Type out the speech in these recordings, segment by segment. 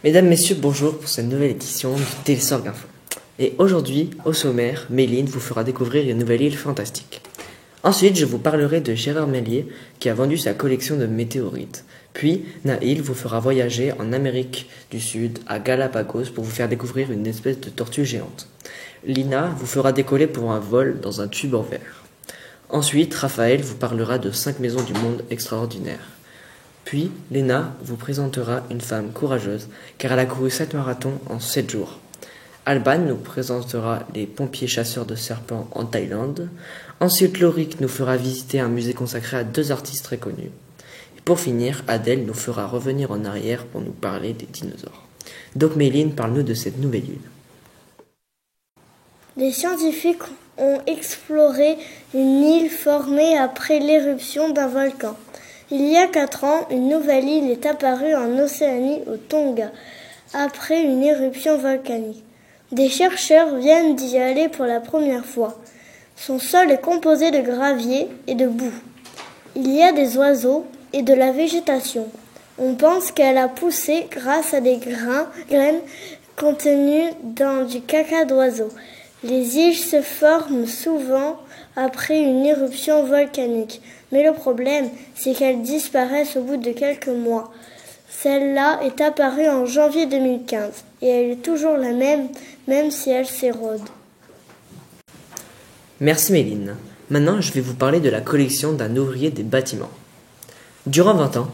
Mesdames, Messieurs, bonjour pour cette nouvelle édition du Télésorg Info. Et aujourd'hui, au sommaire, Méline vous fera découvrir une nouvelle île fantastique. Ensuite, je vous parlerai de Gérard Merlier qui a vendu sa collection de météorites. Puis, Naïl vous fera voyager en Amérique du Sud, à Galapagos, pour vous faire découvrir une espèce de tortue géante. Lina vous fera décoller pour un vol dans un tube en verre. Ensuite, Raphaël vous parlera de 5 maisons du monde extraordinaires. Puis, Léna vous présentera une femme courageuse, car elle a couru 7 marathons en 7 jours. Alban nous présentera les pompiers chasseurs de serpents en Thaïlande. Ensuite, Lorik nous fera visiter un musée consacré à 2 artistes très connus. Et pour finir, Adèle nous fera revenir en arrière pour nous parler des dinosaures. Donc Méline, parle-nous de cette nouvelle île. Les scientifiques ont exploré une île formée après l'éruption d'un volcan. Il y a 4 ans, une nouvelle île est apparue en Océanie, au Tonga, après une éruption volcanique. Des chercheurs viennent d'y aller pour la première fois. Son sol est composé de gravier et de boue. Il y a des oiseaux et de la végétation. On pense qu'elle a poussé grâce à des graines contenues dans du caca d'oiseau. Les îles se forment souvent après une éruption volcanique. Mais le problème, c'est qu'elles disparaissent au bout de quelques mois. Celle-là est apparue en janvier 2015 et elle est toujours la même si elle s'érode. Merci Méline. Maintenant, je vais vous parler de la collection d'un ouvrier des bâtiments. Durant 20 ans,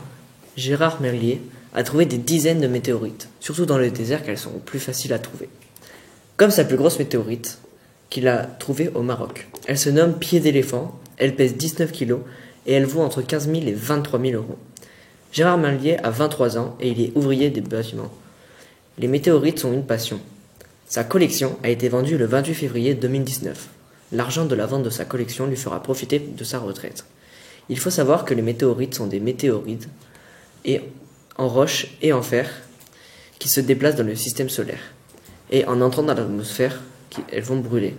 Gérard Merlier a trouvé des dizaines de météorites, surtout dans le désert car elles sont plus faciles à trouver. Comme sa plus grosse météorite qu'il a trouvée au Maroc. Elle se nomme Pied d'éléphant, elle pèse 19 kg et elle vaut entre 15 000 et 23 000 euros. Gérard Merlier a 23 ans et il est ouvrier des bâtiments. Les météorites sont une passion. Sa collection a été vendue le 28 février 2019. L'argent de la vente de sa collection lui fera profiter de sa retraite. Il faut savoir que les météorites sont des météorites et en roche et en fer qui se déplacent dans le système solaire. Et en entrant dans l'atmosphère, elles vont brûler.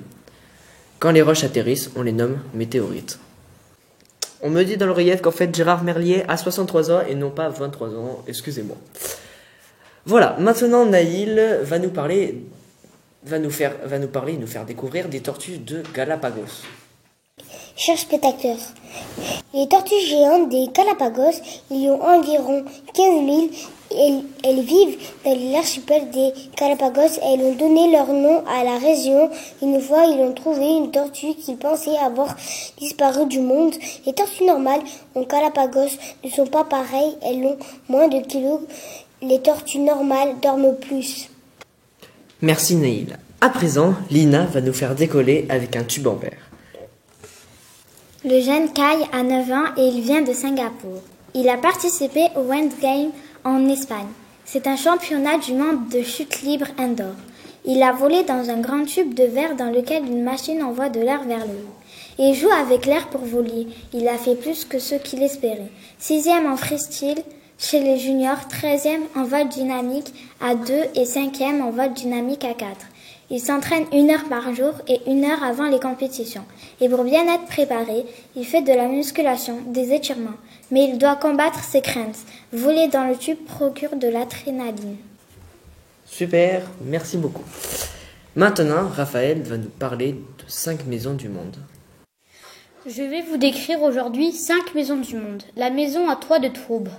Quand les roches atterrissent, on les nomme météorites. On me dit dans l'oreillette qu'en fait Gérard Merlier a 63 ans et non pas 23 ans, excusez-moi. Voilà, maintenant Naïl va nous parler, nous faire découvrir des tortues de Galapagos. Chers spectateurs, les tortues géantes des Galapagos, il y a environ 15 000. Elles vivent dans l'archipel des Galapagos et elles ont donné leur nom à la région. Une fois, ils ont trouvé une tortue qu'ils pensaient avoir disparu du monde. Les tortues normales en Galapagos ne sont pas pareilles, elles ont moins de kilos. Les tortues normales dorment plus. Merci Naïl. À présent, Lina va nous faire décoller avec un tube en verre. Le jeune Kai a 9 ans et il vient de Singapour. Il a participé au End Game en Espagne. C'est un championnat du monde de chute libre indoor. Il a volé dans un grand tube de verre dans lequel une machine envoie de l'air vers le haut. Il joue avec l'air pour voler. Il a fait plus que ce qu'il espérait. 6e en freestyle chez les juniors, 13e en vol dynamique à 2 et 5e en vol dynamique à 4. Il s'entraîne 1 heure par jour et 1 heure avant les compétitions. Et pour bien être préparé, il fait de la musculation, des étirements. Mais il doit combattre ses craintes. Voler dans le tube procure de l'adrénaline. Super, merci beaucoup. Maintenant, Raphaël va nous parler de 5 maisons du monde. Je vais vous décrire aujourd'hui 5 maisons du monde. La maison à toit de tourbe.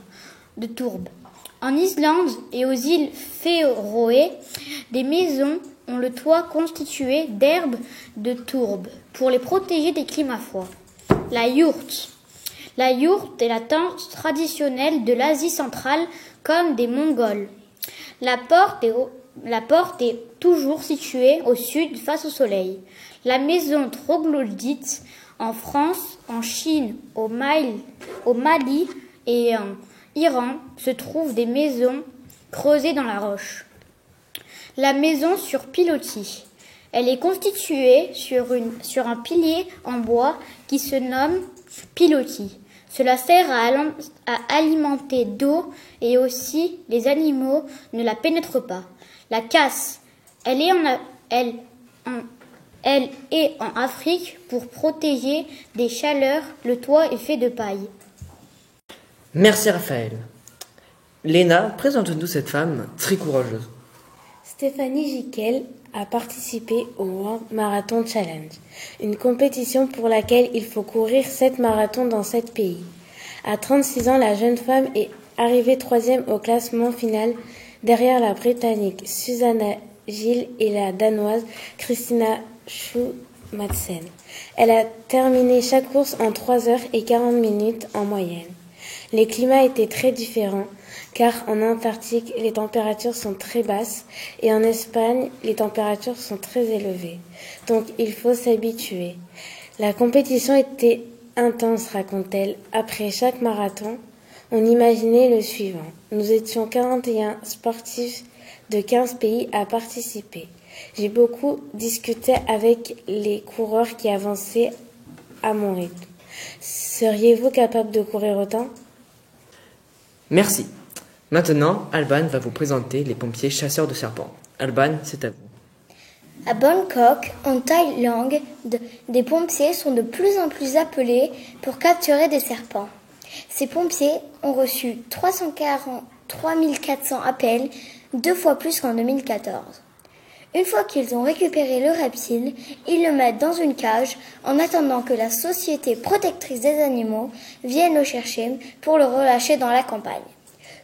En Islande et aux îles Féroé, des maisons ont le toit constitué d'herbes de tourbe pour les protéger des climats froids. La yourte. La yourte est la tente traditionnelle de l'Asie centrale comme des Mongols. La porte est toujours située au sud face au soleil. La maison troglodyte en France, en Chine, au Mali et en Iran se trouvent des maisons creusées dans la roche. La maison sur pilotis. Elle est constituée sur un pilier en bois qui se nomme pilotis. Cela sert à alimenter d'eau et aussi les animaux ne la pénètrent pas. La casse. Elle est en Afrique pour protéger des chaleurs. Le toit est fait de paille. Merci Raphaël. Léna, présente-nous cette femme très courageuse. Stéphanie Jiquel a participé au World Marathon Challenge, une compétition pour laquelle il faut courir 7 marathons dans 7 pays. À 36 ans, la jeune femme est arrivée 3e au classement final derrière la Britannique Susanna Gill et la Danoise Christina Schuh-Madsen. Elle a terminé chaque course en 3h40 en moyenne. Les climats étaient très différents, car en Antarctique, les températures sont très basses et en Espagne, les températures sont très élevées. Donc, il faut s'habituer. La compétition était intense, raconte-t-elle. Après chaque marathon, on imaginait le suivant. Nous étions 41 sportifs de 15 pays à participer. J'ai beaucoup discuté avec les coureurs qui avançaient à mon rythme. Seriez-vous capable de courir autant ? Merci. Maintenant, Alban va vous présenter les pompiers chasseurs de serpents. Alban, c'est à vous. À Bangkok, en Thaïlande, des pompiers sont de plus en plus appelés pour capturer des serpents. Ces pompiers ont reçu 343 400 appels, 2 fois plus qu'en 2014. Une fois qu'ils ont récupéré le reptile, ils le mettent dans une cage en attendant que la Société protectrice des animaux vienne le chercher pour le relâcher dans la campagne.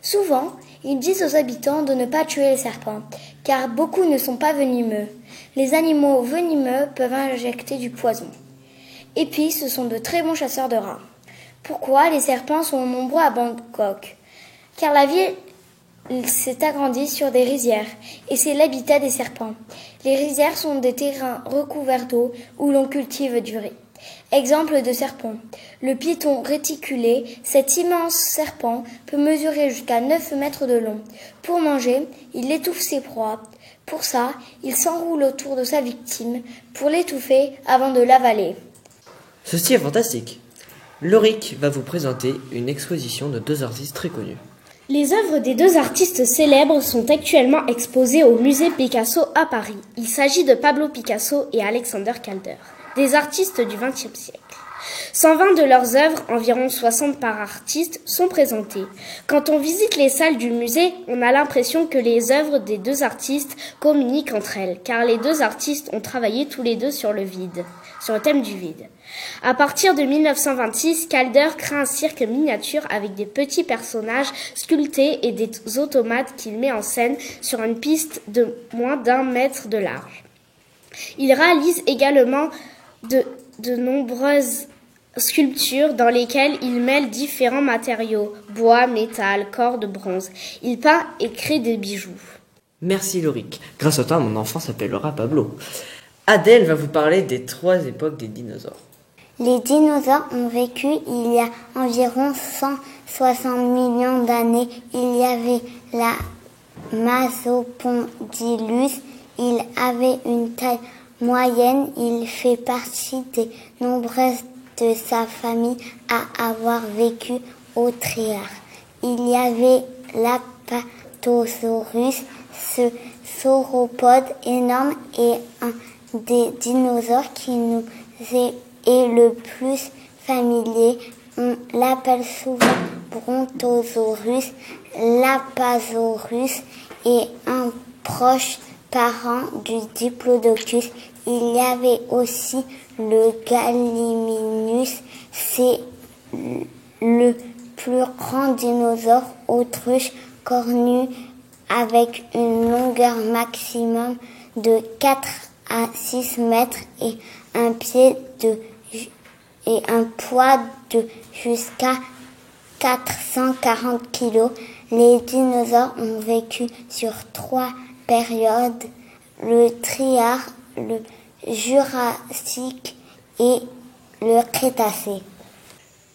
Souvent, ils disent aux habitants de ne pas tuer les serpents, car beaucoup ne sont pas venimeux. Les animaux venimeux peuvent injecter du poison. Et puis, ce sont de très bons chasseurs de rats. Pourquoi les serpents sont nombreux à Bangkok ? Car la ville s'est agrandie sur des rizières, et c'est l'habitat des serpents. Les rizières sont des terrains recouverts d'eau où l'on cultive du riz. Exemple de serpent. Le python réticulé, cet immense serpent, peut mesurer jusqu'à 9 mètres de long. Pour manger, il étouffe ses proies. Pour ça, il s'enroule autour de sa victime pour l'étouffer avant de l'avaler. Ceci est fantastique. Loric va vous présenter une exposition de 2 artistes très connus. Les œuvres des 2 artistes célèbres sont actuellement exposées au musée Picasso à Paris. Il s'agit de Pablo Picasso et Alexander Calder, des artistes du XXe siècle. 120 de leurs œuvres, environ 60 par artiste, sont présentées. Quand on visite les salles du musée, on a l'impression que les œuvres des 2 artistes communiquent entre elles, car les 2 artistes ont travaillé tous les 2 sur le thème du vide. À partir de 1926, Calder crée un cirque miniature avec des petits personnages sculptés et des automates qu'il met en scène sur une piste de moins d'1 mètre de large. Il réalise également de nombreuses sculptures dans lesquelles il mêle différents matériaux, bois, métal, cordes, bronze. Il peint et crée des bijoux. Merci Loric. Grâce à toi, mon enfant s'appellera Pablo. Adèle va vous parler des 3 époques des dinosaures. Les dinosaures ont vécu il y a environ 160 millions d'années. Il y avait la Masopondylus. Il avait une taille moyenne. Il fait partie des nombreuses de sa famille à avoir vécu au Trias. Il y avait l'Apatosaurus, ce sauropode énorme et un des dinosaures qui nous est le plus familier. On l'appelle souvent Brontosaurus, l'Apasaurus et un proche parent du Diplodocus. Il y avait aussi le Gallimimus, c'est le plus grand dinosaure autruche cornu avec une longueur maximum de 4 à 6 mètres et un poids de jusqu'à 440 kg. Les dinosaures ont vécu sur 3 périodes, le Trias, le Jurassique et le Crétacé.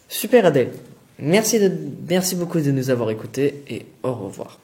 Super Adèle. Merci beaucoup de nous avoir écoutés et au revoir.